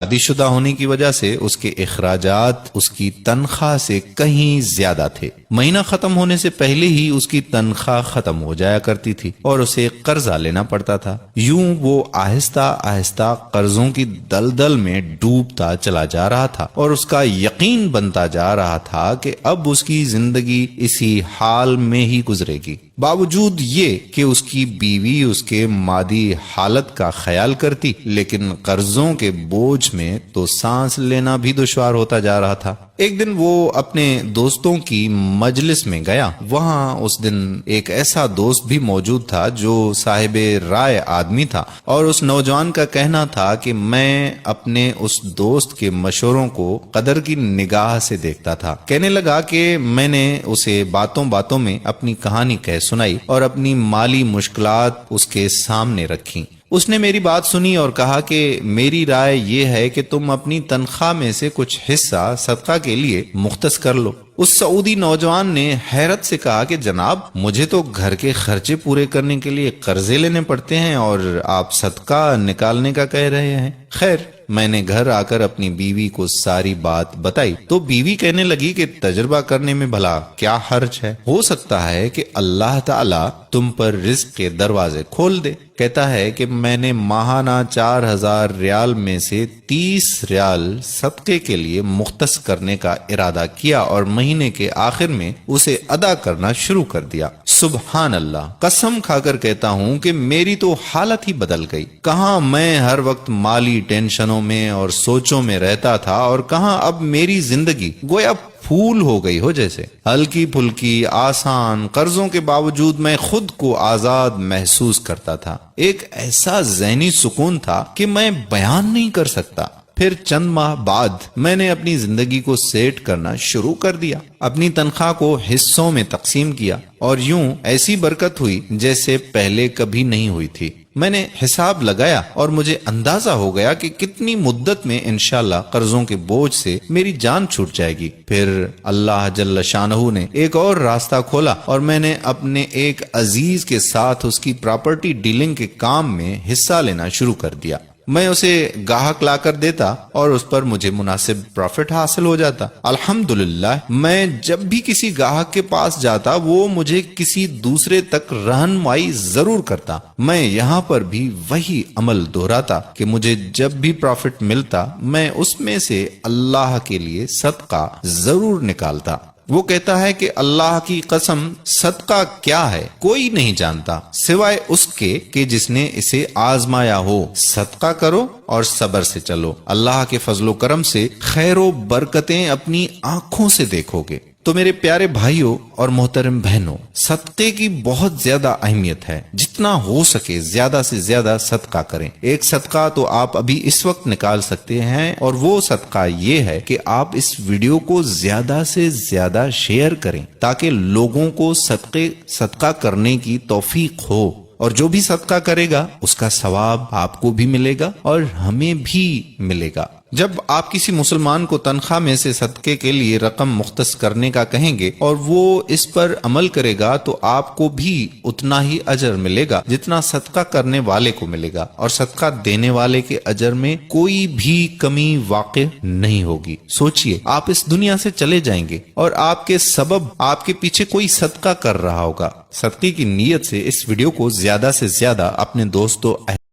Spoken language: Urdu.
شادی شدہ ہونے کی وجہ سے اس کے اخراجات اس کی تنخواہ سے کہیں زیادہ تھے۔ مہینہ ختم ہونے سے پہلے ہی اس کی تنخواہ ختم ہو جایا کرتی تھی اور اسے قرضہ لینا پڑتا تھا۔ یوں وہ آہستہ آہستہ قرضوں کی دلدل میں ڈوبتا چلا جا رہا تھا اور اس کا یقین بنتا جا رہا تھا کہ اب اس کی زندگی اسی حال میں ہی گزرے گی۔ باوجود یہ کہ اس کی بیوی اس کے مادی حالت کا خیال کرتی، لیکن قرضوں کے بوجھ میں تو سانس لینا بھی دشوار ہوتا جا رہا تھا۔ ایک دن وہ اپنے دوستوں کی مجلس میں گیا۔ وہاں اس دن ایک ایسا دوست بھی موجود تھا جو صاحب رائے آدمی تھا، اور اس نوجوان کا کہنا تھا کہ میں اپنے اس دوست کے مشوروں کو قدر کی نگاہ سے دیکھتا تھا۔ کہنے لگا کہ میں نے اسے باتوں باتوں میں اپنی کہانی کہہ سنائی اور اپنی مالی مشکلات اس کے سامنے رکھی۔ اس نے میری بات سنی اور کہا کہ میری رائے یہ ہے کہ تم اپنی تنخواہ میں سے کچھ حصہ صدقہ کے لیے مختص کر لو۔ اس سعودی نوجوان نے حیرت سے کہا کہ جناب، مجھے تو گھر کے خرچے پورے کرنے کے لیے قرضے لینے پڑتے ہیں اور آپ صدقہ نکالنے کا کہہ رہے ہیں۔ خیر، میں نے گھر آ کر اپنی بیوی کو ساری بات بتائی تو بیوی کہنے لگی کہ تجربہ کرنے میں بھلا کیا حرج ہے، ہو سکتا ہے کہ اللہ تعالی تم پر رزق کے دروازے کھول دے۔ کہتا ہے کہ میں نے ماہانہ 4000 ریال میں سے 30 ریال صدقے کے لیے مختص کرنے کا ارادہ کیا اور مہینے کے آخر میں اسے ادا کرنا شروع کر دیا۔ سبحان اللہ، قسم کھا کر کہتا ہوں کہ میری تو حالت ہی بدل گئی۔ کہاں میں ہر وقت مالی ٹینشنوں میں اور سوچوں میں رہتا تھا، اور کہاں اب میری زندگی گویا پھول ہو گئی ہو جیسے، ہلکی پھلکی، آسان۔ قرضوں کے باوجود میں خود کو آزاد محسوس کرتا تھا۔ ایک ایسا ذہنی سکون تھا کہ میں بیان نہیں کر سکتا۔ پھر چند ماہ بعد میں نے اپنی زندگی کو سیٹ کرنا شروع کر دیا، اپنی تنخواہ کو حصوں میں تقسیم کیا، اور یوں ایسی برکت ہوئی جیسے پہلے کبھی نہیں ہوئی تھی۔ میں نے حساب لگایا اور مجھے اندازہ ہو گیا کہ کتنی مدت میں انشاءاللہ قرضوں کے بوجھ سے میری جان چھوٹ جائے گی۔ پھر اللہ جل شانہ نے ایک اور راستہ کھولا اور میں نے اپنے ایک عزیز کے ساتھ اس کی پراپرٹی ڈیلنگ کے کام میں حصہ لینا شروع کر دیا۔ میں اسے گاہک لا کر دیتا اور اس پر مجھے مناسب پروفٹ حاصل ہو جاتا۔ الحمدللہ، میں جب بھی کسی گاہک کے پاس جاتا وہ مجھے کسی دوسرے تک رہنمائی ضرور کرتا۔ میں یہاں پر بھی وہی عمل دہراتا کہ مجھے جب بھی پروفٹ ملتا میں اس میں سے اللہ کے لیے صدقہ ضرور نکالتا۔ وہ کہتا ہے کہ اللہ کی قسم، صدقہ کیا ہے کوئی نہیں جانتا سوائے اس کے کہ جس نے اسے آزمایا ہو۔ صدقہ کرو اور صبر سے چلو، اللہ کے فضل و کرم سے خیر و برکتیں اپنی آنکھوں سے دیکھو گے۔ تو میرے پیارے بھائیوں اور محترم بہنوں، صدقے کی بہت زیادہ اہمیت ہے۔ جتنا ہو سکے زیادہ سے زیادہ صدقہ کریں۔ ایک صدقہ تو آپ ابھی اس وقت نکال سکتے ہیں، اور وہ صدقہ یہ ہے کہ آپ اس ویڈیو کو زیادہ سے زیادہ شیئر کریں تاکہ لوگوں کو صدقہ کرنے کی توفیق ہو، اور جو بھی صدقہ کرے گا اس کا ثواب آپ کو بھی ملے گا اور ہمیں بھی ملے گا۔ جب آپ کسی مسلمان کو تنخواہ میں سے صدقے کے لیے رقم مختص کرنے کا کہیں گے اور وہ اس پر عمل کرے گا تو آپ کو بھی اتنا ہی اجر ملے گا جتنا صدقہ کرنے والے کو ملے گا، اور صدقہ دینے والے کے اجر میں کوئی بھی کمی واقع نہیں ہوگی۔ سوچئے، آپ اس دنیا سے چلے جائیں گے اور آپ کے سبب آپ کے پیچھے کوئی صدقہ کر رہا ہوگا۔ صدقے کی نیت سے اس ویڈیو کو زیادہ سے زیادہ اپنے دوستوں